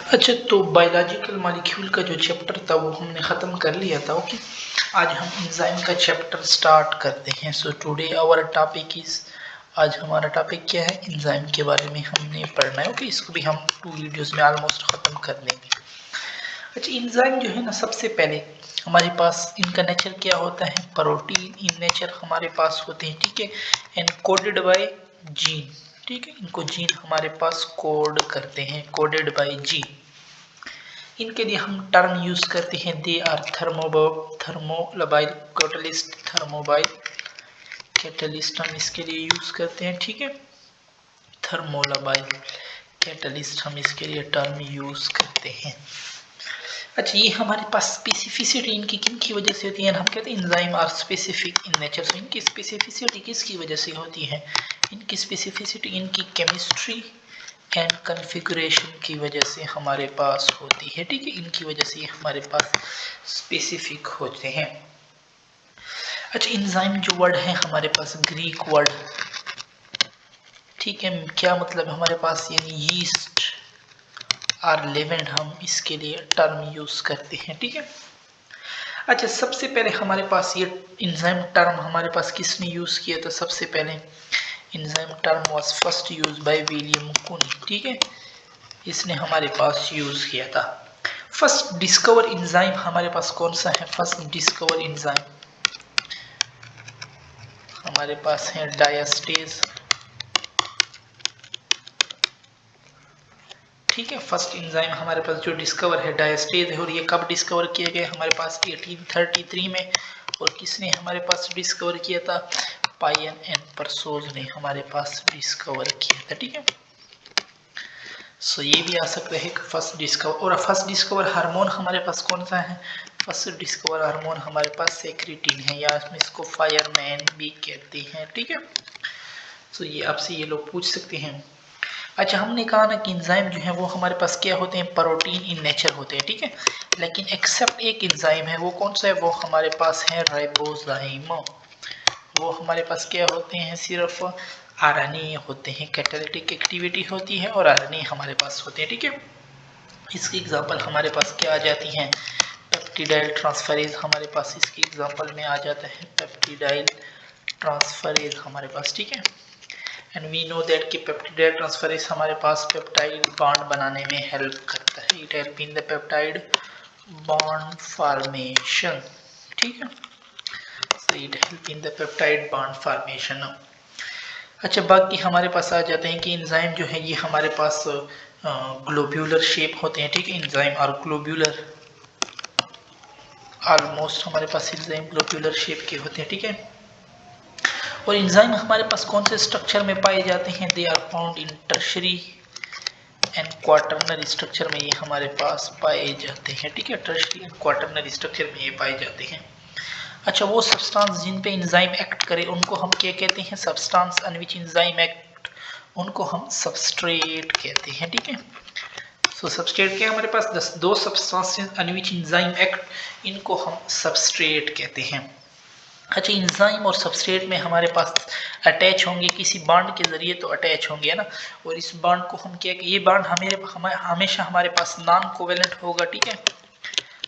अच्छा, तो biological molecule का जो चैप्टर था वो हमने ख़त्म कर लिया था। ओके, आज हम एंजाइम का चैप्टर स्टार्ट करते हैं। So today our topic is, आज हमारा टॉपिक क्या है, एंजाइम के बारे में हमने पढ़ना है। ओके, इसको भी हम 2 वीडियोज़ में ऑलमोस्ट ख़त्म कर लेंगे। अच्छा, एंजाइम जो है ना, सबसे पहले हमारे पास इनका नेचर क्या होता है, प्रोटीन इन नेचर हमारे पास होते हैं, ठीक है, एनकोडेड बाय जीन, ठीक है, इनको जीन हमारे पास कोड करते हैं, कोडेड बाय जीन। इनके लिए हम टर्म यूज करते हैं, दे आर थर्मोलाबाइल कैटलिस्ट, थर्मोबाइल कैटलिस्ट हम इसके लिए यूज करते हैं, ठीक है, थर्मोलाबाइल कैटलिस्ट हम इसके लिए टर्म यूज करते हैं। अच्छा, ये हमारे पास स्पेसिफिसिटी इनकी किन की वजह से होती है, हम कहते हैं enzyme are specific in nature. So इनकी स्पेसिफिसिटी किसकी वजह से होती है, इनकी स्पेसिफिसिटी इनकी केमिस्ट्री एंड कॉन्फ़िगरेशन की वजह से हमारे पास होती है, ठीक है, इनकी वजह से हमारे पास स्पेसिफिक होते हैं। अच्छा, एंजाइम जो वर्ड है हमारे पास ग्रीक वर्ड, ठीक है, क्या मतलब हमारे पास, यानी यीस्ट और लेवेंड हम इसके लिए टर्म यूज करते हैं, ठीक है। अच्छा, सबसे पहले हमारे पास ये एंजाइम टर्म हमारे पास किसने यूज किया था, सबसे पहले enzyme term was first use by William कुनी, ठीक है, इसने हमारे पास यूज किया था। फर्स्ट डिस्कवर एंजाइम हमारे पास कौन सा है, फर्स्ट डिस्कवर एंजाइम हमारे पास है डायस्टेज, ठीक है, फर्स्ट एंजाइम हमारे पास जो डिस्कवर है डायस्टेज है, और ये कब डिस्कवर किया गया हमारे पास 1833 में, और किसने हमारे पास डिस्कवर किया था, पायन एंड परसोज ने हमारे पास डिस्कवर किया था, ठीक है। सो ये भी आ सकता है कि फर्स्ट डिस्कवर, और फर्स्ट डिस्कवर हार्मोन हमारे पास कौन सा है, फर्स्ट डिस्कवर हार्मोन हमारे पास सेक्रेटिन है, या इसको फायरमैन भी कहते हैं, ठीक है। सो ये आपसे ये लोग पूछ सकते हैं। अच्छा, हमने कहा ना कि एंजाइम जो है वो हमारे पास क्या होते हैं, प्रोटीन इन नेचर होते हैं, ठीक है, लेकिन एक्सेप्ट एक एंजाइम है, वो कौन सा है, वो हमारे पास है राइबोजाइम। वो हमारे पास क्या होते हैं, सिर्फ आरएनए होते हैं, कैटालिटिक एक्टिविटी होती है और आरएनए हमारे पास होते हैं, ठीक है। इसकी एग्जांपल हमारे पास क्या आ जाती हैं, पेप्टिडाइल ट्रांसफरेज हमारे पास इसकी एग्जांपल में आ जाता है, पेप्टिडाइल ट्रांसफरेज हमारे पास, ठीक है। एंड वी नो दैट कि पेप्टिडाइल ट्रांसफरेज हमारे पास पेप्टाइड बॉन्ड बनाने में हेल्प करता है, it help in the peptide bond formation, ठीक है, so it help in the peptide bond formation। अच्छा, बाकी हमारे पास आ जाते हैं कि एंजाइम जो है ये हमारे पास ग्लोब्यूलर शेप होते हैं, ठीक है, एंजाइम और ग्लोब्यूलर, ऑलमोस्ट हमारे पास एंजाइम ग्लोब्यूलर शेप के होते हैं, ठीक है। और एंजाइम हमारे पास कौन से स्ट्रक्चर में पाए जाते हैं, they are found in tertiary and quaternary structure में ये हमारे पास पाए जाते हैं, ठीक है, टर्शरी एंड क्वाटरनरी स्ट्रक्चर में ये पाए जाते हैं। अच्छा, वो सब्सटेंस जिन पे एंजाइम एक्ट करे उनको हम क्या कहते हैं, substance on which enzyme act, उनको हम सबस्ट्रेट कहते हैं, ठीक है। सो सबस्ट्रेट क्या है, हमारे पास दो substances on which enzyme act, इनको हम सबस्ट्रेट कहते हैं। अच्छा, एंजाइम और सबस्ट्रेट में हमारे पास अटैच होंगे किसी बॉन्ड के जरिए, तो अटैच होंगे, है ना, और इस बॉन्ड को हम क्या, ये बॉन्ड हमेशा हमारे पास नॉन कोवेलेंट होगा, ठीक है।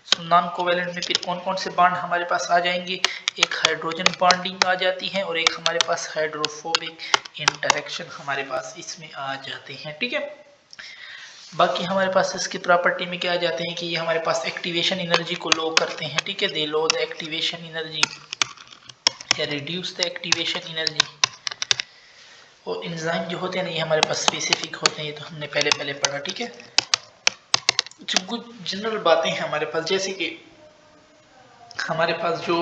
सो नॉन कोवेलेंट में फिर कौन कौन से बॉन्ड हमारे पास आ जाएंगे, एक हाइड्रोजन बॉन्डिंग आ जाती है, और एक हमारे पास हाइड्रोफोबिक इंटरेक्शन हमारे पास इसमें आ जाते हैं, ठीक है। बाकी हमारे पास इसकी प्रॉपर्टी में क्या आ जाते हैं कि ये हमारे पास एक्टिवेशन एनर्जी को लो करते हैं, ठीक है, दे लो द एक्टिवेशन एनर्जी या रिड्यूस द एक्टिवेशन एनर्जी। और एंजाइम जो होते हैं ना, ये हमारे पास स्पेसिफिक होते हैं, ये तो हमने पहले पढ़ा, ठीक है। कुछ जनरल बातें हैं हमारे पास, जैसे कि हमारे पास जो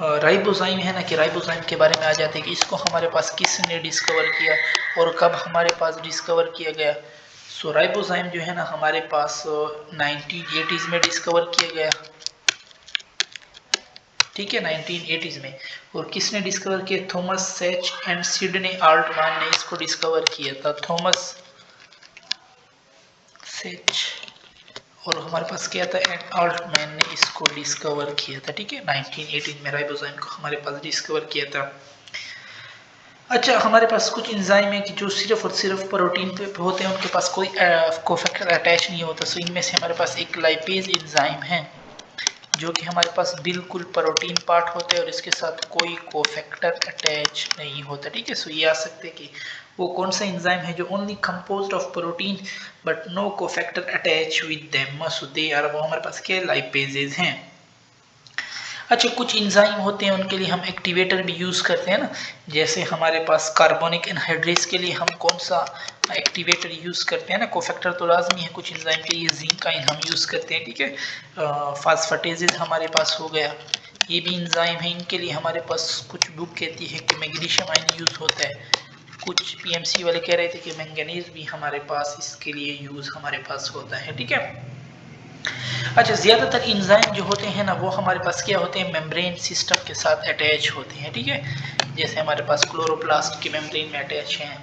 राइबोजाइम है ना, कि राइबोजाइम के बारे में आ जाते हैं कि इसको हमारे पास किसने डिस्कवर किया और कब हमारे पास डिस्कवर किया गया। सो राइबोजाइम जो है ना हमारे पास 1980s में डिस्कवर किया गया, ठीक है, 1980s में। और किसने डिस्कवर किया, थॉमस सेच एंड सिडनी आल्टमैन ने इसको डिस्कवर किया था, थॉमस सेच और हमारे पास क्या था, एंड आल्टमैन ने इसको डिस्कवर किया था, ठीक है, 1918 में राइबोजाइम को हमारे पास डिस्कवर किया था। अच्छा, हमारे पास कुछ एंजाइम है कि जो सिर्फ और सिर्फ प्रोटीन पे होते हैं, उनके पास कोई कोफैक्टर अटैच नहीं होता। सो इनमें से हमारे पास एक लाइपेज एंजाइम है जो कि हमारे पास बिल्कुल प्रोटीन पार्ट होता है और इसके साथ कोई कोफैक्टर अटैच नहीं होता। ठीक है, सो ये आ सकते हैं कि वो कौन सा एंजाइम है जो only composed of protein but no cofactor attach with them. So they are, वो हमारे पास क्या लाइपेजेस हैं। अच्छा, कुछ एंजाइम होते हैं उनके लिए हम एक्टिवेटर भी यूज़ करते हैं ना, जैसे हमारे पास कार्बोनिक एनहाइड्रेस के लिए हम कौन सा एक्टिवेटर यूज़ करते हैं ना, कोफैक्टर तो लाजमी है। कुछ एंजाइम के लिए जिंकाइन हम यूज़ करते हैं। ठीक है, फास्फेटेजेस हमारे पास हो गया, ये भी एंजाइम है। इनके लिए हमारे पास कुछ बुक कहती है कि मैग्नीशियम आयन यूज़ होता है। कुछ पीएमसी वाले कह रहे थे कि मैंगनीज भी हमारे पास इसके लिए यूज़ हमारे पास होता है। ठीक है। अच्छा, ज़्यादातर एंजाइम जो होते हैं ना वो हमारे पास क्या होते हैं, मेम्ब्रेन सिस्टम के साथ अटैच होते हैं। ठीक है, जैसे हमारे पास क्लोरोप्लास्ट की मेम्ब्रेन में अटैच हैं,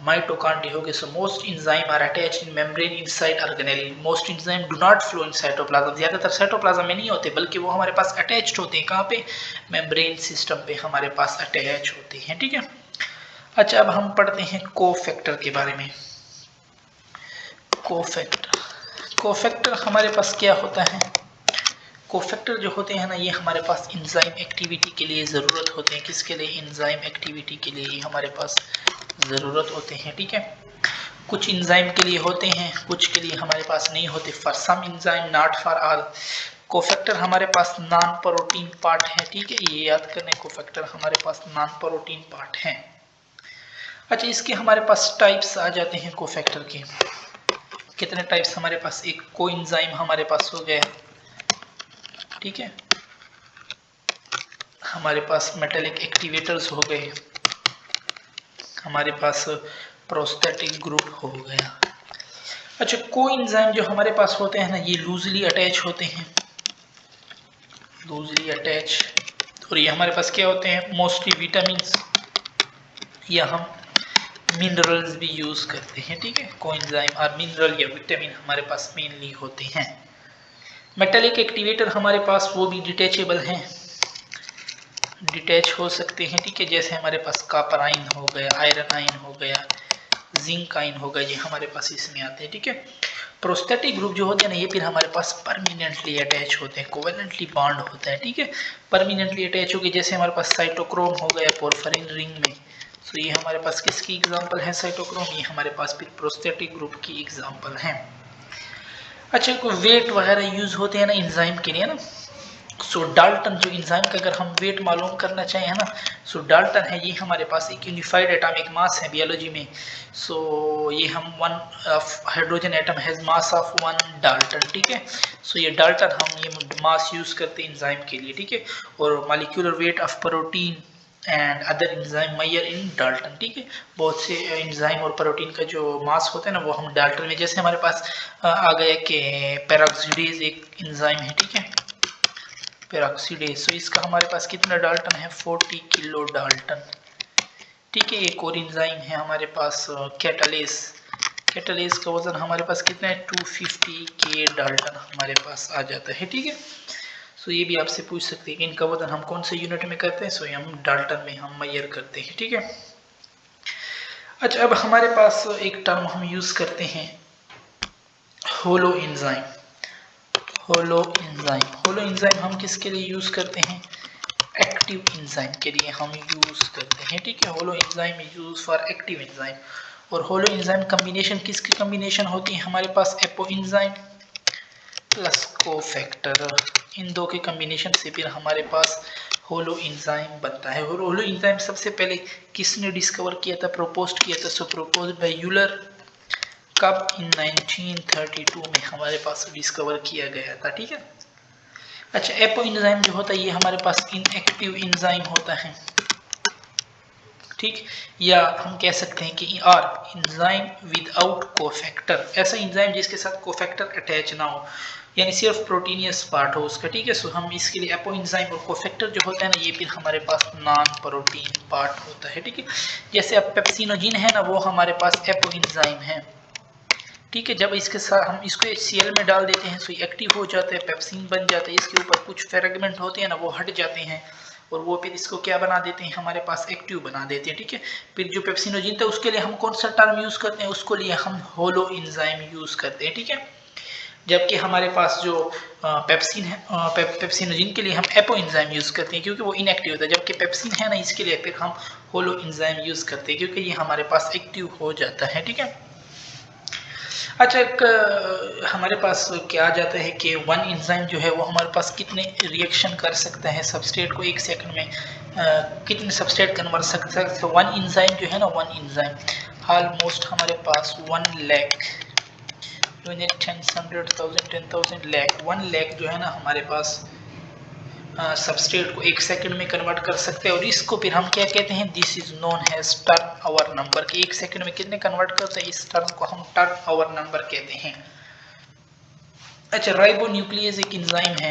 माइटोकॉन्ड्रिया हो गए। So most enzyme are attached in membrane inside organelle. Most enzyme do not flow in cytoplasm. ज़्यादातर साइटोप्लाज्म में नहीं होते, बल्कि वो हमारे पास अटैच्ड होते हैं। कहाँ पे, मेम्ब्रेन सिस्टम पे हमारे पास अटैच होते हैं। ठीक है। अच्छा, अब हम पढ़ते हैं कोफैक्टर के बारे में। कोफैक्टर हमारे पास क्या होता है। कोफैक्टर जो होते हैं ना, ये हमारे पास एंजाइम एक्टिविटी के लिए ज़रूरत होते हैं। किसके लिए, एंजाइम एक्टिविटी के लिए हमारे पास ज़रूरत होते हैं। ठीक है, कुछ एंजाइम के लिए होते हैं, कुछ के लिए हमारे पास नहीं होते। For some enzyme, not for all. Cofactor हमारे पास नॉन प्रोटीन पार्ट है। ठीक है, ये याद करने, कोफैक्टर हमारे पास नॉन प्रोटीन पार्ट है। अच्छा, इसके हमारे पास टाइप्स आ जाते हैं कोफैक्टर के। कितने टाइप्स हमारे पास, एक कोएंजाइम हमारे पास हो गया। ठीक है, हमारे पास मेटालिक एक्टिवेटर्स हो गए, हमारे पास प्रोस्थेटिक ग्रुप हो गया। अच्छा, कोएंजाइम जो हमारे पास होते हैं ना, ये लूजली अटैच होते हैं, लूजली अटैच। और ये हमारे पास क्या होते हैं, मोस्टली विटामिन्स या हम मिनरल्स भी यूज करते हैं। ठीक है, कोएंजाइम और मिनरल या विटामिन हमारे पास मेनली होते हैं। मेटालिक एक्टिवेटर हमारे पास वो भी डिटैचेबल हैं, डिटैच हो सकते हैं। ठीक है, जैसे हमारे पास कॉपर आयन हो गया, आयरन आयन हो गया, जिंक आयन हो गया, ये हमारे पास इसमें आते हैं। ठीक है, प्रोस्थेटिक ग्रुप जो होते हैं ना, ये फिर हमारे पास परमानेंटली अटैच होते हैं, कोवेलेंटली बॉन्ड होता है। ठीक है, परमानेंटली अटैच हो गए, जैसे हमारे पास साइटोक्रोम हो गया पोरफिरिन रिंग में। सो ये हमारे पास किसकी एग्जांपल है, साइटोक्रोम, ये हमारे पास फिर प्रोस्थेटिक ग्रुप की एग्जांपल है। अच्छा, कोई वेट वगैरह यूज होते हैं ना एंजाइम के लिए ना। सो डाल्टन जो एंजाइम का अगर हम वेट मालूम करना चाहें है ना, सो डाल्टन है, ये हमारे पास एक यूनिफाइड एटॉमिक मास है बायोलॉजी में। सो ये हम one hydrogen atom has mass of 1 Dalton. ठीक है, सो ये डाल्टन हम ये मास यूज करते हैं एंजाइम के लिए। ठीक है, और molecular weight of protein and other enzyme measure in dalton. ठीक है, बहुत से एंजाइम और प्रोटीन का जो मास होता है ना, वो हम डाल्टन में, जैसे हमारे पास आ गया कि पेरोक्सिडेज एक एंजाइम है। ठीक है, पेरोक्सिडेज, सो इसका हमारे पास कितना डाल्टन है, 40 किलो डाल्टन। ठीक है, एक और एंजाइम है हमारे पास कैटालेस, कैटालेस का वजन हमारे पास कितना है, 250 के डाल्टन हमारे पास आ जाता है। ठीक है, सो ये भी आपसे पूछ सकते हैं कि इनका वजन हम कौन से यूनिट में करते हैं। सो हम डाल्टन में हम मेजर करते हैं। ठीक है। अच्छा, अब हमारे पास एक टर्म हम यूज करते हैं, holo enzyme. Holo enzyme, holo enzyme हम किसके लिए यूज करते हैं, एक्टिव एंजाइम के लिए हम यूज करते हैं। ठीक है, holo enzyme use for active enzyme. और होलो एंजाइम कॉम्बिनेशन किसकी कॉम्बिनेशन होती है, हमारे पास एपो एंजाइम प्लस कोफैक्टर, इन दो के कॉम्बिनेशन से फिर हमारे पास होलो एंजाइम बनता है। और होलो एंजाइम सबसे पहले किसने डिस्कवर किया था, प्रोपोज किया था, सो प्रोपोज बाय यूलर, कब, इन 1932 में हमारे पास डिस्कवर किया गया था। ठीक है। अच्छा, एपो एंजाइम जो होता है ये हमारे पास इनएक्टिव एंजाइम होता है। ठीक, या हम कह सकते हैं कि आर एंजाइम विदाउट कोफैक्टर, ऐसा एंजाइम जिसके साथ कोफैक्टर अटैच ना हो, यानी सिर्फ प्रोटीनियस पार्ट हो उसका। ठीक है, सो हम इसके लिए एपो एंजाइम और कोफैक्टर जो होता है ना, ये फिर हमारे पास नॉन प्रोटीन पार्ट होता है। ठीक है, जैसे अब पेप्सिनोजिन है ना, वो हमारे पास एपो एंजाइम है। ठीक है, जब इसके साथ हम इसको HCl में डाल देते हैं, सो एक्टिव हो जाता है, पेप्सिन बन जाता है। इसके ऊपर कुछ फ्रेगमेंट होते हैं ना, वो हट जाते हैं, और वो फिर इसको क्या बना देते हैं, हमारे पास एक्टिव बना देते हैं, ठीक है। फिर जो पेप्सिनोजिन था उसके लिए हम कौन सा टर्म यूज करते हैं, उसको लिए हम होलो एंजाइम यूज करते हैं, ठीक है। जबकि हमारे पास जो पेप्सिन है, पेप्सिनोजिन के लिए हम एपो एंजाइम यूज करते हैं क्योंकि वो इनएक्टिव होता है, जबकि पेप्सिन है ना इसके लिए फिर हम होलो एंजाइम यूज करते हैं क्योंकि ये हमारे पास एक्टिव हो जाता है, ठीक है। अच्छा, हमारे पास क्या आ जाता है कि वन एंजाइम जो है वो हमारे पास कितने रिएक्शन कर सकता है सबस्ट्रेट को 1 सेकंड में, कितने सबस्ट्रेट कन्वर्ट सकता है। वन एंजाइम जो है ना, वन एंजाइम ऑलमोस्ट हमारे पास 1 लाख, 10,000 लाख, 1 लाख जो है ना हमारे पास सबस्ट्रेट को 1 सेकंड में कन्वर्ट कर सकते हैं। और इसको फिर हम क्या कहते हैं, this is known as turnover number, कि 1 सेकंड में कितने कन्वर्ट करते हैं, इस टर्म को हम टर्न आवर नंबर कहते हैं। अच्छा, राइबोन्यूक्लियेज एक एंजाइम है,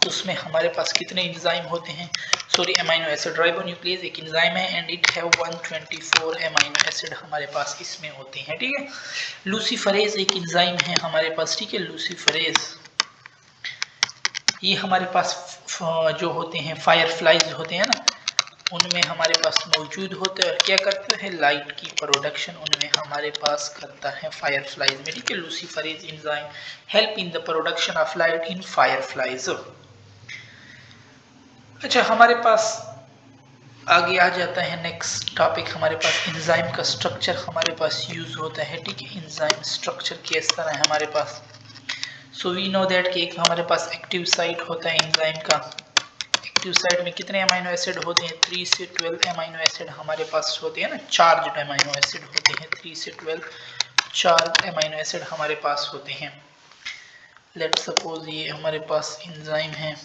उसमें हमारे पास कितने एंजाइम होते हैं, सॉरी अमीनो एसिड। राइबोन्यूक्लियेज एक एंजाइम है and it have 124 amino acid हमारे पास इसमें होते हैं, ठीक है। लूसीफरेज एक एंजाइम है हमारे पास, ठीक है। लूसीफरेज ये हमारे पास जो होते हैं फायरफ्लाइज होते हैं ना, उनमें हमारे पास मौजूद होते हैं और क्या करते हैं, लाइट की प्रोडक्शन उनमें हमारे पास करता है फायरफ्लाइज में, ठीक है। Luciferase enzyme help in the production of light in fireflies. अच्छा, हमारे पास आगे आ जाता है नेक्स्ट टॉपिक, हमारे पास एंजाइम का स्ट्रक्चर हमारे पास यूज होता है, ठीक है। एंजाइम स्ट्रक्चर किस तरह है हमारे पास, सो वी नो दैट कि एक हमारे पास एक्टिव साइट होता है एंजाइम का। एक्टिव साइट में कितने अमीनो एसिड होते हैं, 3 से 12 अमीनो एसिड हमारे पास होते हैं ना, चार्ज अमीनो एसिड होते हैं, 3 से 12 चार्ज अमीनो एसिड हमारे पास होते हैं। लेट्स सपोज ये हमारे पास एंजाइम है,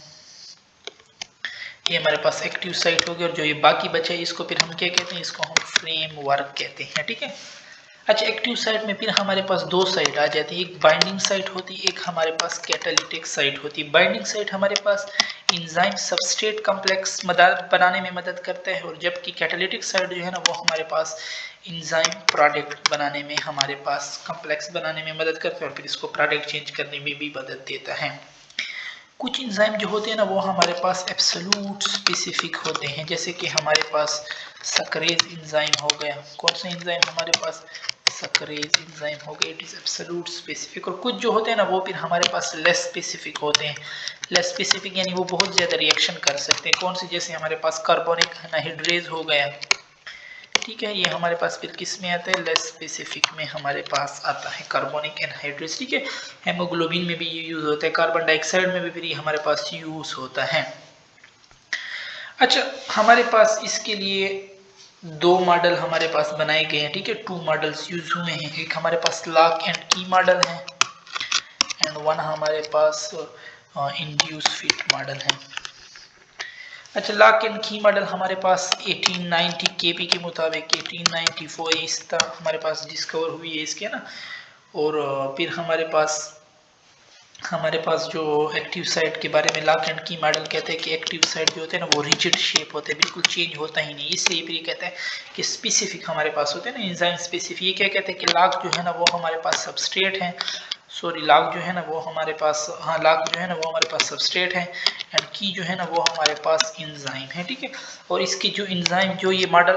ये हमारे पास एक्टिव साइट होगी, और जो ये बाकी बचा है इसको फिर हम क्या कहते हैं, इसको हम फ्रेमवर्क कहते हैं, ठीक है। अच्छा, एक्टिव साइट में फिर हमारे पास 2 साइट आ जाती है, एक बाइंडिंग साइट होती है, एक हमारे पास कैटालिटिक साइट होती है। बाइंडिंग साइट हमारे पास एंजाइम सबस्ट्रेट कॉम्प्लेक्स बनाने में मदद करता है, और जबकि कैटालिटिक साइट जो है ना वो हमारे पास एंजाइम प्रोडक्ट बनाने में, हमारे पास कॉम्प्लेक्स बनाने में मदद करता है, और फिर इसको प्रोडक्ट चेंज करने में भी मदद देता है। कुछ एंजाइम जो होते हैं ना वो हमारे पास एब्सोल्यूट स्पेसिफिक होते हैं, जैसे कि हमारे पास सक्रेज एंजाइम हो गया। कौन सा एंजाइम हमारे पास, सक्रेज एंजाइम हो गया, इट इज एब्सोल्यूट स्पेसिफिक। और कुछ जो होते हैं ना वो फिर हमारे पास लेस स्पेसिफिक होते हैं। लेस स्पेसिफिक यानी वो बहुत ज़्यादा रिएक्शन कर सकते हैं। कौन से, जैसे हमारे पास कार्बोनिक एनहाइड्रेज हो गया, ठीक है। ये हमारे पास फिर किस में आता है, लेस स्पेसिफिक में हमारे पास आता है कार्बोनिक एनहाइड्रेज, ठीक है। हेमोग्लोबिन में भी ये यूज होता है, कार्बन डाइऑक्साइड में भी फिर ये हमारे पास यूज होता है। अच्छा, हमारे पास इसके लिए 2 मॉडल हमारे पास बनाए गए हैं, ठीक है। 2 मॉडल्स यूज हुए हैं, एक हमारे पास लॉक एंड की मॉडल है एंड वन हमारे पास इंड्यूस फिट मॉडल है। अच्छा, लॉक एंड की मॉडल हमारे पास 1890 केपी के मुताबिक 1894 इस तरह हमारे पास डिस्कवर हुई है इसके ना। और फिर हमारे पास जो एक्टिव साइट के बारे में लॉक एंड की मॉडल कहते हैं कि एक्टिव साइट जो होते हैं ना वो रिजिड शेप होते हैं, बिल्कुल चेंज होता ही नहीं। इसलिए फिर ये कहते हैं कि स्पेसिफिक हमारे पास होते हैं ना, एंजाइम स्पेसिफिक। ये क्या कहते हैं कि लॉक जो है ना वो हमारे पास सबस्ट्रेट है, सॉरी लॉक जो है ना वो हमारे पास, हाँ लॉक जो है ना वो हमारे पास सबस्ट्रेट है एंड की जो है ना वो हमारे पास एंजाइम है, ठीक है। और इसकी जो एंजाइम जो ये मॉडल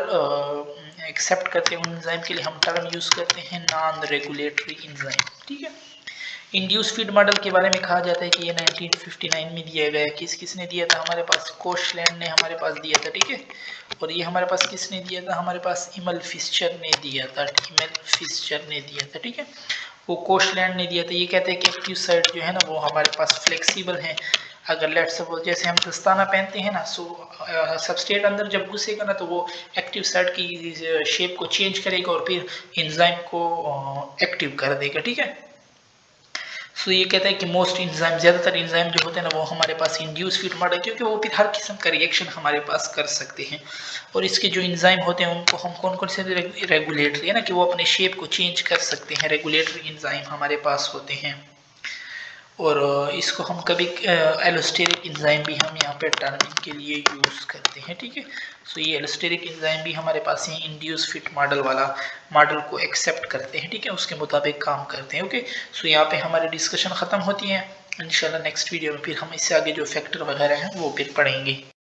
एक्सेप्ट करते हैं उन एंजाइम के लिए हम टर्म यूज करते हैं नॉन रेगुलेटरी एंजाइम, ठीक है। इंड्यूस फीड मॉडल के बारे में कहा जाता है कि ये 1959 में दिया गया है। किसने दिया था, हमारे पास कोशलैंड ने हमारे पास दिया था, ठीक है। और ये हमारे पास किसने दिया था, हमारे पास इमल फिशर ने दिया था, इमल फिशर ने दिया था, ठीक है। वो कोशलैंड ने दिया था। ये कहते हैं कि एक्टिव साइट जो है ना वो हमारे पास फ्लेक्सिबल है। अगर लेट्स सपोज जैसे हम दस्ताना पहनते हैं ना, सो सबस्ट्रेट अंदर जब घुसेगा ना तो वो एक्टिव साइट की शेप को चेंज करेगा और फिर एंजाइम को एक्टिव कर देगा, ठीक है। सो ये कहता है कि मोस्ट एंजाइम, ज़्यादातर एंजाइम जो होते हैं ना वो हमारे पास इंड्यूस फीड मॉडल, क्योंकि वो फिर हर किस्म का रिएक्शन हमारे पास कर सकते हैं। और इसके जो एंजाइम होते हैं उनको हम कौन कौन से, रेगुलेटरी है ना, कि वो अपने शेप को चेंज कर सकते हैं, रेगुलेटरी एंजाइम हमारे पास होते हैं। और इसको हम कभी एलोस्टेरिक एंजाइम भी हम यहाँ पे टर्मिंग के लिए यूज़ करते हैं, ठीक है। सो ये एलोस्टेरिक एंजाइम भी हमारे पास ये इंड्यूस फिट मॉडल वाला मॉडल को एक्सेप्ट करते हैं, ठीक है, उसके मुताबिक काम करते हैं, ओके। सो यहाँ पे हमारी डिस्कशन ख़त्म होती है। इंशाल्लाह नेक्स्ट वीडियो में फिर हम इससे आगे जो फैक्टर वगैरह हैं वो फिर पढ़ेंगे।